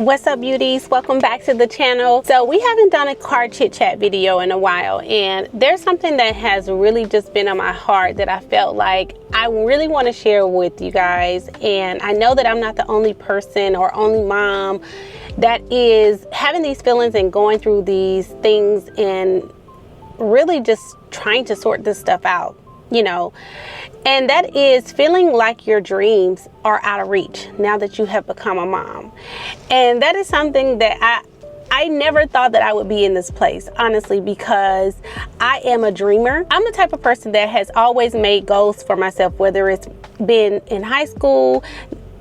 What's up, beauties? Welcome back to the channel. So we haven't done a car chit chat video in a while, and there's something that has really just been on my heart that I felt like I really want to share with you guys. And I know that I'm not the only person or only mom that is having these feelings and going through these things and really just trying to sort this stuff out, you know. And that is feeling like your dreams are out of reach now that you have become a mom. And that is something that I never thought that I would be in this place, honestly, because I am a dreamer. I'm the type of person that has always made goals for myself, whether it's been in high school,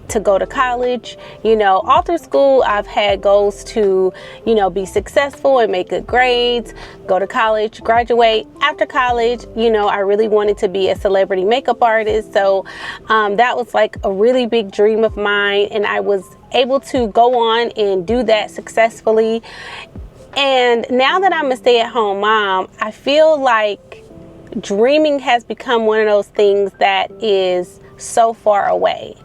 to go to college, you know, all through school. I've had goals to, you know, be successful and make good grades, go to college, graduate. After college, you know, I really wanted to be a celebrity makeup artist. So that was like a really big dream of mine, and I was able to go on and do that successfully. And now that I'm a stay-at-home mom, I feel like dreaming has become one of those things that is so far away,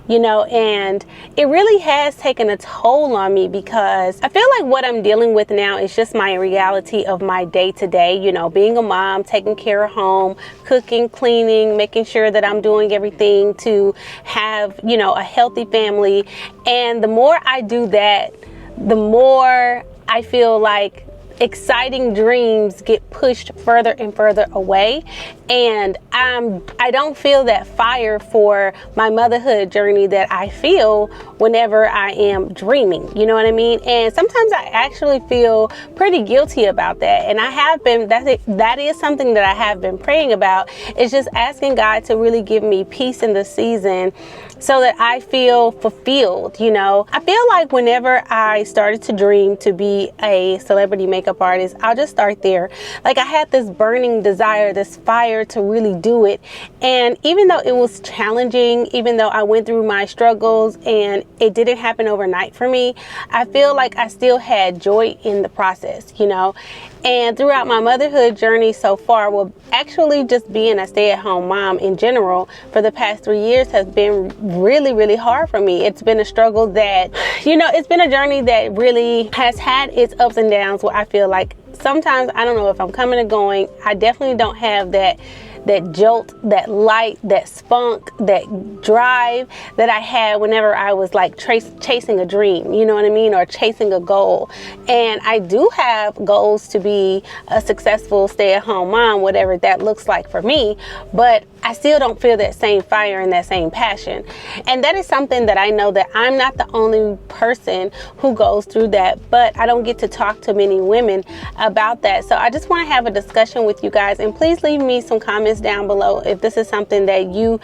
you know, and it really has taken a toll on me, because I feel like what I'm dealing with now is just my reality of my day-to-day, you know, being a mom, taking care of home, cooking, cleaning, making sure that I'm doing everything to have, you know, a healthy family. And the more I do that, the more I feel like exciting dreams get pushed further and further away, and I don't feel that fire for my motherhood journey that I feel whenever I am dreaming, you know what I mean? And sometimes I actually feel pretty guilty about that, and I have been, that is something that I have been praying about, is just asking God to really give me peace in the season so that I feel fulfilled, you know. I feel like whenever I started to dream to be a celebrity makeup artist, I'll just start there. Like, I had this burning desire, this fire to really do it. And even though it was challenging, even though I went through my struggles and it didn't happen overnight for me, I feel like I still had joy in the process, you know. And throughout my motherhood journey so far, well, actually just being a stay-at-home mom in general for the past 3 years has been really, really hard for me. It's been a struggle that, you know, it's been a journey that really has had its ups and downs, where I feel like sometimes I don't know if I'm coming or going. I definitely don't have that jolt, that light, that spunk, that drive that I had whenever I was like chasing a dream, you know what I mean, or chasing a goal. And I do have goals to be a successful stay-at-home mom, whatever that looks like for me, but I still don't feel that same fire and that same passion. And that is something that I know that I'm not the only person who goes through that, but I don't get to talk to many women about that. So I just want to have a discussion with you guys, and please leave me some comments down below if this is something that you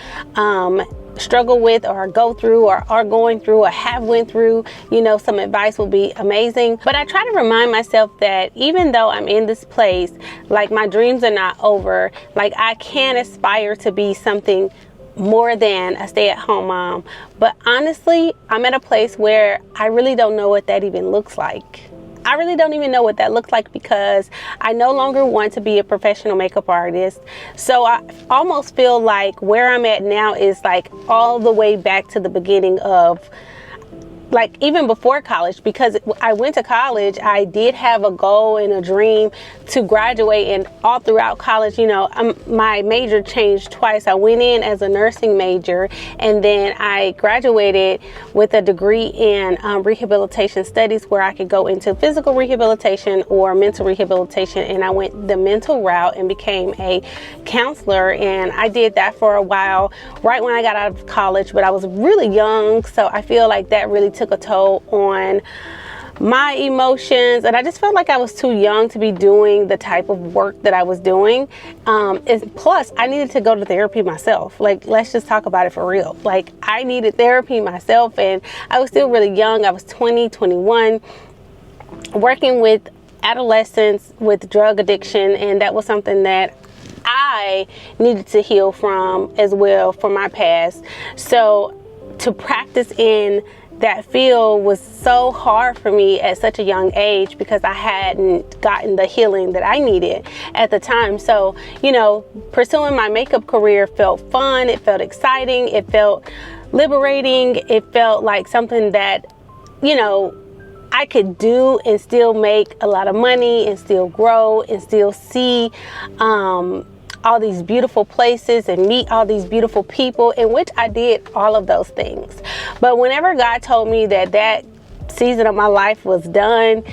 struggle with, or go through, or are going through, or have went through. You know, some advice will be amazing. But I try to remind myself that even though I'm in this place, like, my dreams are not over. Like, I can aspire to be something more than a stay-at-home mom, but honestly, I'm at a place where I really don't know what that even looks like. I really don't even know what that looks like, because I no longer want to be a professional makeup artist. So I almost feel like where I'm at now is like all the way back to the beginning of, like, even before college, because I went to college, I did have a goal and a dream to graduate, and all throughout college, you know, my major changed twice. I went in as a nursing major, and then I graduated with a degree in rehabilitation studies, where I could go into physical rehabilitation or mental rehabilitation, and I went the mental route and became a counselor. And I did that for a while right when I got out of college, but I was really young, so I feel like that really took a toll on my emotions, and I just felt like I was too young to be doing the type of work that I was doing. Plus, I needed to go to therapy myself. Like, let's just talk about it for real. Like, I needed therapy myself, and I was still really young. I was 20, 21, working with adolescents with drug addiction, and that was something that I needed to heal from as well, for my past. So to practice in that field was so hard for me at such a young age, because I hadn't gotten the healing that I needed at the time. So, you know, pursuing my makeup career felt fun. It felt exciting. It felt liberating. It felt like something that, you know, I could do and still make a lot of money and still grow and still see all these beautiful places and meet all these beautiful people, in which I did all of those things. But whenever God told me that that season of my life was done,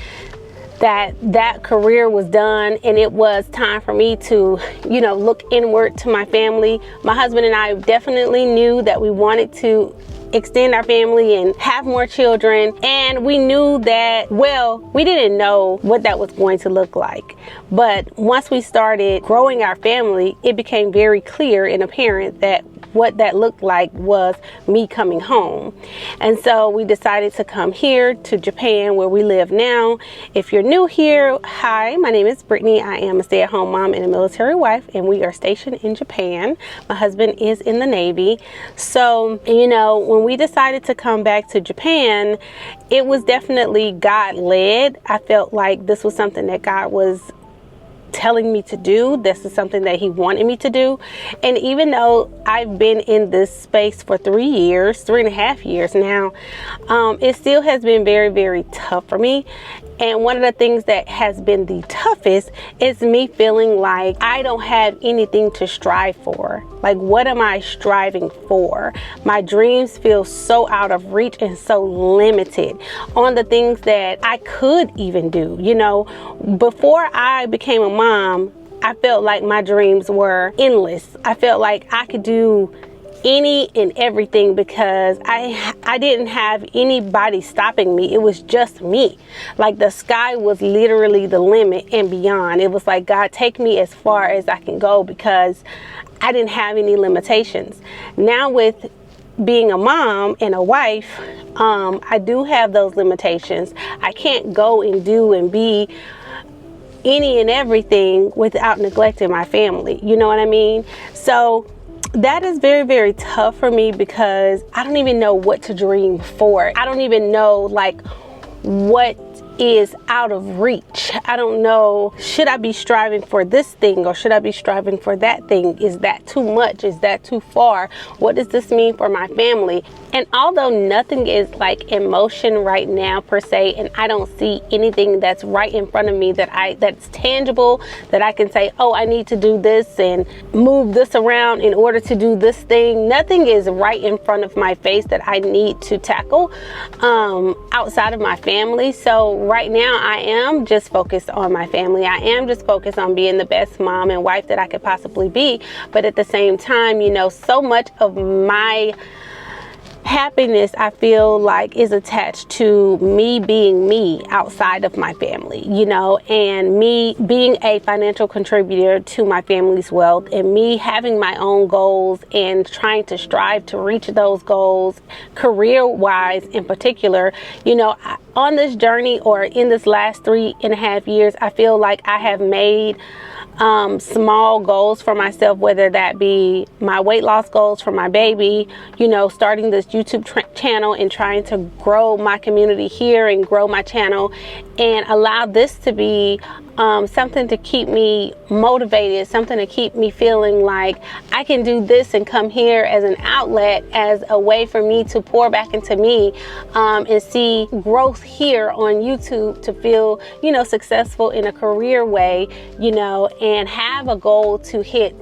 that career was done, and it was time for me to, you know, look inward to my family, my husband and I definitely knew that we wanted to extend our family and have more children. And we knew that, well, we didn't know what that was going to look like. But once we started growing our family, it became very clear and apparent that what that looked like was me coming home. And so we decided to come here to Japan, where we live now. If you're new here, hi, my name is Brittany. I am a stay-at-home mom and a military wife, and we are stationed in Japan. My husband is in the Navy. So, you know, when we decided to come back to Japan, it was definitely God-led. I felt like this was something that God was telling me to do. This is something that he wanted me to do. And even though I've been in this space for 3.5 years now, it still has been very, very tough for me. And one of the things that has been the toughest is me feeling like I don't have anything to strive for. Like, what am I striving for? My dreams feel so out of reach and so limited on the things that I could even do. You know, before I became a mom, I felt like my dreams were endless. I felt like I could do any and everything because I didn't have anybody stopping me. It was just me. Like, the sky was literally the limit and beyond. It was like, God, take me as far as I can go, because I didn't have any limitations. Now, with being a mom and a wife, I do have those limitations. I can't go and do and be any and everything without neglecting my family. You know what I mean? So that is very, very tough for me, because I don't even know what to dream for. I don't even know, like, what is out of reach. I don't know, should I be striving for this thing or should I be striving for that thing? Is that too much? Is that too far? What does this mean for my family? And although nothing is like in motion right now per se, and I don't see anything that's right in front of me that's tangible, that I can say, oh, I need to do this and move this around in order to do this thing. Nothing is right in front of my face that I need to tackle outside of my family. So right now I am just focused on my family. I am just focused on being the best mom and wife that I could possibly be. But at the same time, you know, so much of my happiness, I feel like, is attached to me being me outside of my family, you know, and me being a financial contributor to my family's wealth, and me having my own goals and trying to strive to reach those goals career-wise in particular. You know, on this journey, or in this last 3.5 years, I feel like I have made small goals for myself, whether that be my weight loss goals for my baby, you know, starting this YouTube channel and trying to grow my community here and grow my channel and allow this to be something to keep me motivated, something to keep me feeling like I can do this and come here as an outlet, as a way for me to pour back into me and see growth here on YouTube, to feel, you know, successful in a career way, you know, and have a goal to hit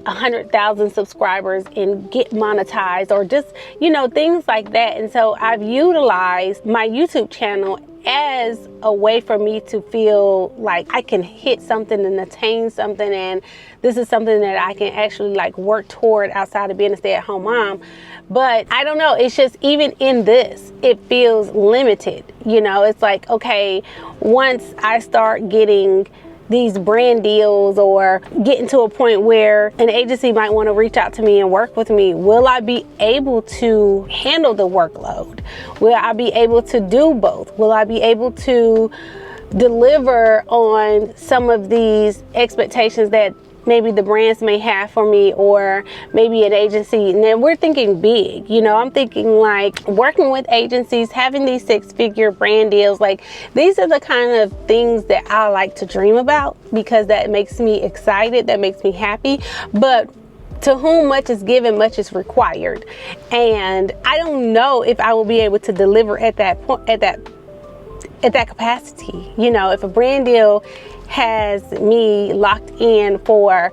100,000 subscribers and get monetized, or just, you know, things like that. And so I've utilized my YouTube channel as a way for me to feel like I can hit something and attain something, and this is something that I can actually like work toward outside of being a stay-at-home mom. But I don't know, it's just, even in this, it feels limited. You know, it's like, okay, once I start getting these brand deals or getting to a point where an agency might want to reach out to me and work with me, will I be able to handle the workload? Will I be able to do both? Will I be able to deliver on some of these expectations that maybe the brands may have for me, or maybe an agency? And then we're thinking big, you know, I'm thinking like working with agencies, having these 6-figure brand deals. Like, these are the kind of things that I like to dream about, because that makes me excited, that makes me happy. But to whom much is given, much is required. And I don't know if I will be able to deliver at that point, at that capacity. You know, if a brand deal has me locked in for,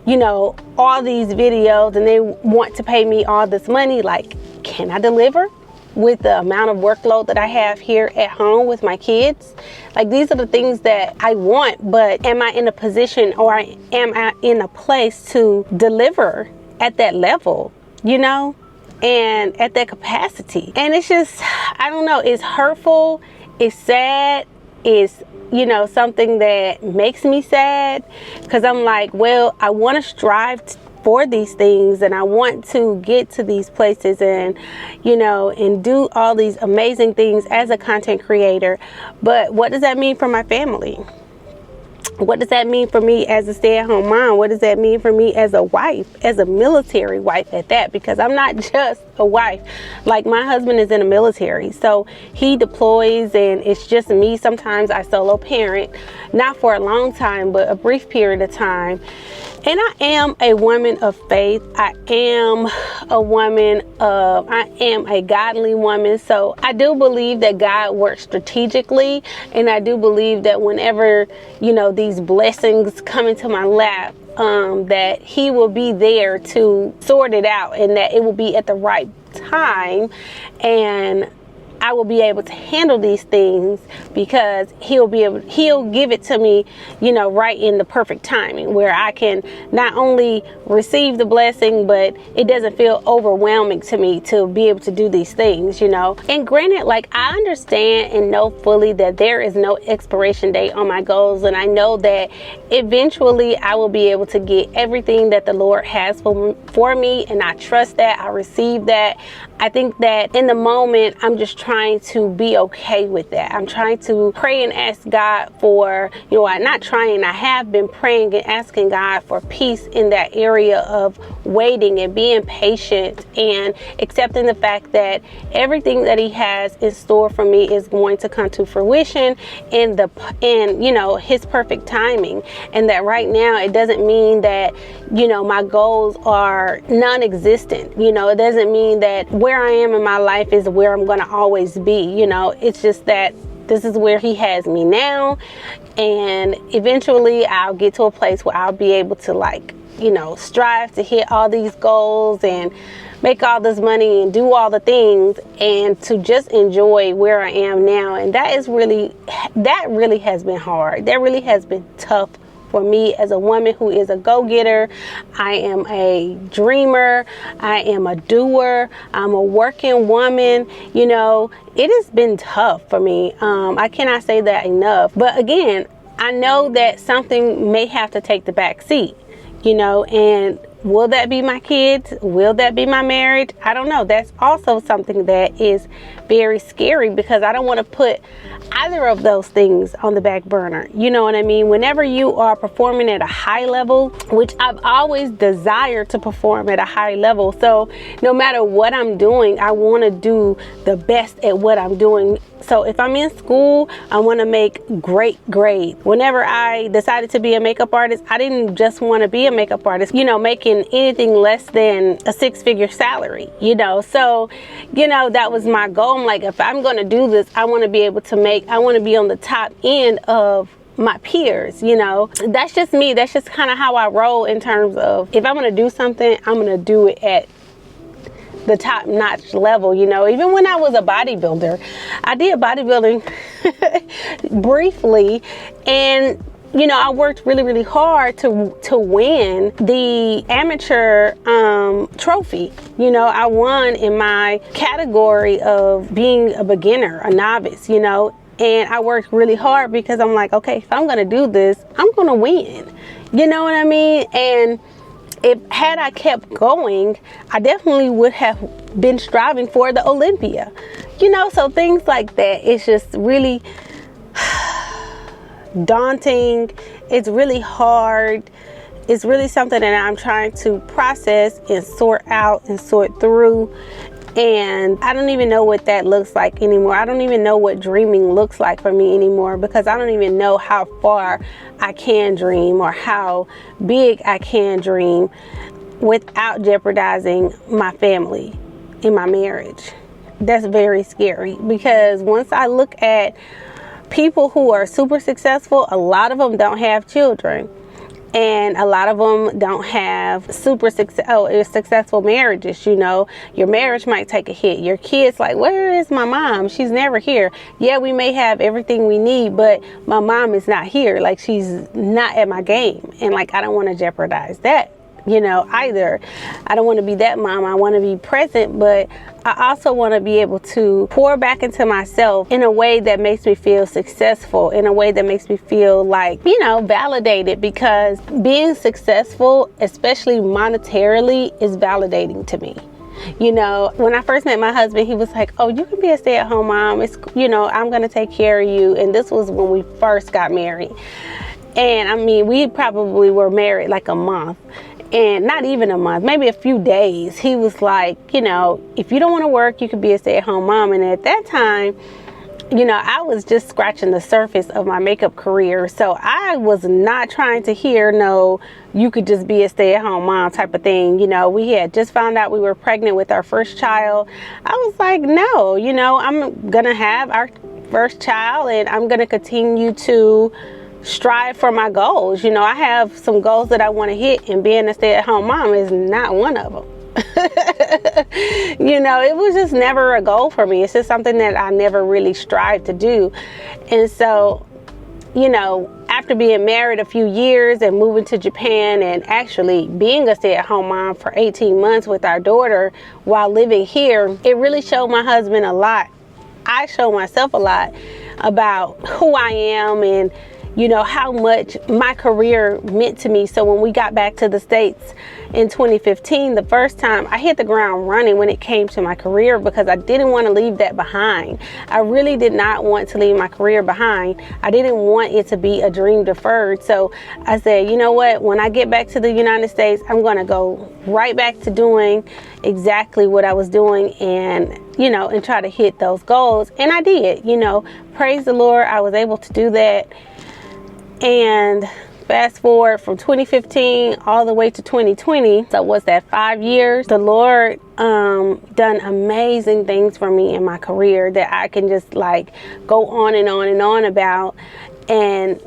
you know, all these videos and they want to pay me all this money, like, can I deliver with the amount of workload that I have here at home with my kids? Like, these are the things that I want, but am I in a position, or am I in a place to deliver at that level, you know, and at that capacity? And it's just, I don't know, it's hurtful, it's sad, it's, you know, something that makes me sad, because I'm like, well, I want to strive for these things, and I want to get to these places, and, you know, and do all these amazing things as a content creator. But what does that mean for my family? What does that mean for me as a stay-at-home mom? What does that mean for me as a wife, as a military wife at that? Because I'm not just a wife. Like, my husband is in the military, so he deploys, and it's just me. Sometimes I solo parent, not for a long time, but a brief period of time. And I am a woman of faith. I am a godly woman. So I do believe that God works strategically. And I do believe that whenever, you know, these blessings come into my lap, that he will be there to sort it out, and that it will be at the right time, and I will be able to handle these things, because he'll give it to me, you know, right in the perfect timing, where I can not only receive the blessing, but it doesn't feel overwhelming to me to be able to do these things, you know. And granted, like, I understand and know fully that there is no expiration date on my goals, and I know that eventually I will be able to get everything that the Lord has for me, and I trust that, I receive that. I think that in the moment, I'm just trying to be okay with that. I'm trying to pray and ask God for, you know, I have been praying and asking God for peace in that area of waiting and being patient, and accepting the fact that everything that he has in store for me is going to come to fruition in you know, his perfect timing. And that right now, it doesn't mean that, you know, my goals are non-existent. You know, it doesn't mean that where I am in my life is where I'm going to always be. You know, it's just that this is where he has me now, and eventually I'll get to a place where I'll be able to, like, you know, strive to hit all these goals and make all this money and do all the things, and to just enjoy where I am now. And that really has been hard. That really has been tough for me as a woman who is a go-getter. I am a dreamer. I am a doer. I'm a working woman. You know, it has been tough for me. I cannot say that enough. But again, I know that something may have to take the back seat, you know, and will that be my kids? Will that be my marriage? I don't know. That's also something that is very scary, because I don't want to put either of those things on the back burner. You know what I mean? Whenever you are performing at a high level, which I've always desired to perform at a high level. So no matter what I'm doing, I want to do the best at what I'm doing. So if I'm in school, I want to make great grades. Whenever I decided to be a makeup artist, I didn't just want to be a makeup artist, you know, making anything less than a six-figure salary, you know. So, you know, that was my goal. I'm like, if I'm going to do this, I want to be able to I want to be on the top end of my peers, you know. That's just me. That's just kind of how I roll, in terms of, if I'm going to do something, I'm going to do it at the top notch level, you know. Even when I was a bodybuilder, I did bodybuilding briefly, and you know, I worked really hard to win the amateur trophy. You know, I won in my category of being a beginner, a novice, you know. And I worked really hard, because I'm like, okay, if I'm gonna do this, I'm gonna win. You know what I mean? And had I kept going, I definitely would have been striving for the Olympia. You know, so things like that, it's just really daunting. It's really hard. It's really something that I'm trying to process and sort out and sort through. And I don't even know what that looks like anymore. I don't even know what dreaming looks like for me anymore, because I don't even know how far I can dream, or how big I can dream without jeopardizing my family and my marriage. That's very scary, because once I look at people who are super successful, a lot of them don't have children. And a lot of them don't have successful marriages. You know, your marriage might take a hit. Your kids like, where is my mom? She's never here. Yeah, we may have everything we need, but my mom is not here. Like, she's not at my game. And like, I don't want to jeopardize that, you know, either. I don't want to be that mom. I want to be present, but I also want to be able to pour back into myself in a way that makes me feel successful, in a way that makes me feel like, you know, validated, because being successful, especially monetarily, is validating to me. You know, when I first met my husband, he was like, oh, you can be a stay-at-home mom. It's, you know, I'm going to take care of you. And this was when we first got married. And I mean, we probably were married like a month. And not even a month, maybe a few days. He was like, you know, if you don't want to work, you could be a stay-at-home mom. And at that time, you know, I was just scratching the surface of my makeup career. So I was not trying to hear, no, you could just be a stay-at-home mom type of thing. You know, we had just found out we were pregnant with our first child. I was like, no, you know, I'm going to have our first child and I'm going to continue to strive for my goals. You know, I have some goals that I want to hit, and being a stay-at-home mom is not one of them. You know, it was just never a goal for me. It's just something that I never really strived to do. And so, you know, after being married a few years and moving to Japan and actually being a stay-at-home mom for 18 months with our daughter while living here, it really showed my husband a lot. I showed myself a lot about who I am and, you know, how much my career meant to me. So when we got back to the States in 2015, the first time, I hit the ground running when it came to my career, because I didn't want to leave that behind. I really did not want to leave my career behind. I didn't want it to be a dream deferred. So I said, you know what, when I get back to the United States, I'm going to go right back to doing exactly what I was doing, and, you know, and try to hit those goals. And I did, you know, praise the Lord, I was able to do that. And fast forward from 2015 all the way to 2020, so what's that, 5 years? The Lord done amazing things for me in my career that I can just like go on and on and on about. And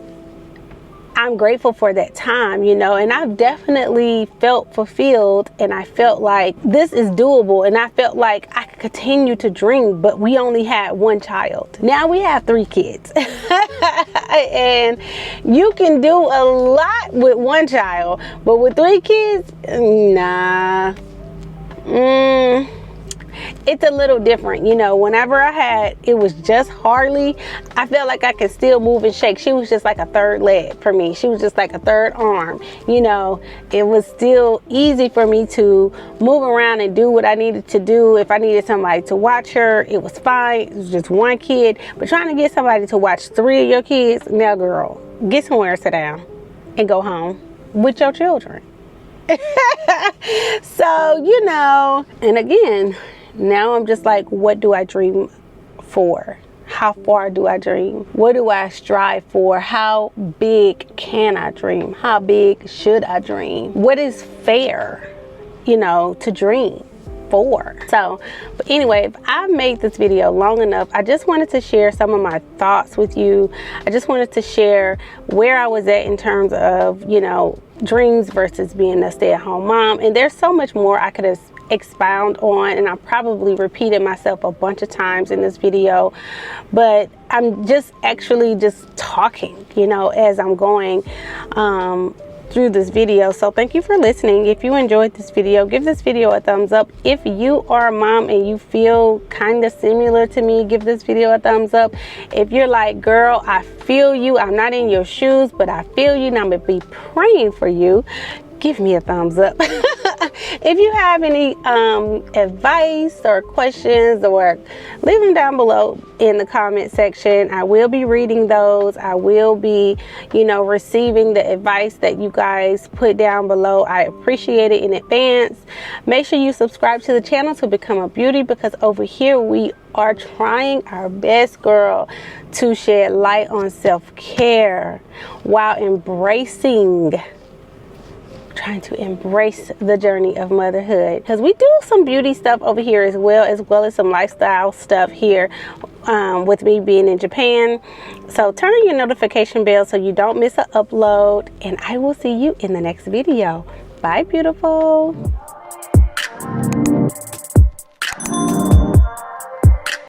I'm grateful for that time, you know, and I've definitely felt fulfilled, and I felt like this is doable, and I felt like I could continue to dream, but we only had one child. Now we have 3 kids. And you can do a lot with one child, but with 3 kids, nah. It's a little different, you know. Whenever it was just Harley, I felt like I could still move and shake. She was just like a third leg for me. She was just like a third arm, you know. It was still easy for me to move around and do what I needed to do. If I needed somebody to watch her, it was fine. It was just one kid. But trying to get somebody to watch 3 of your kids, now girl, get somewhere, sit down, and go home with your children. So, you know, and again, now I'm just like, what do I dream for? How far do I dream? What do I strive for? How big can I dream? How big should I dream? What is fair, you know, to dream for? So, but anyway, if I made this video long enough, I just wanted to share some of my thoughts with you. I just wanted to share where I was at in terms of, you know, dreams versus being a stay-at-home mom. And there's so much more I could have expound on, and I probably repeated myself a bunch of times in this video, but I'm just actually just talking, you know, as I'm going through this video. So thank you for listening. If you enjoyed this video, give this video a thumbs up. If you are a mom and you feel kind of similar to me, give this video a thumbs up. If you're like, girl, I feel you, I'm not in your shoes, but I feel you and I'm gonna be praying for you, give me a thumbs up. If you have any advice or questions, or leave them down below in the comment section. I will be reading those. I will be, you know, receiving the advice that you guys put down below. I appreciate it in advance. Make sure you subscribe to the channel to become a beauty, because over here we are trying our best, girl, to shed light on self-care while embracing trying to embrace the journey of motherhood, because we do some beauty stuff over here as well as some lifestyle stuff here with me being in Japan. So turn on your notification bell so you don't miss an upload, and I will see you in the next video. Bye, beautiful.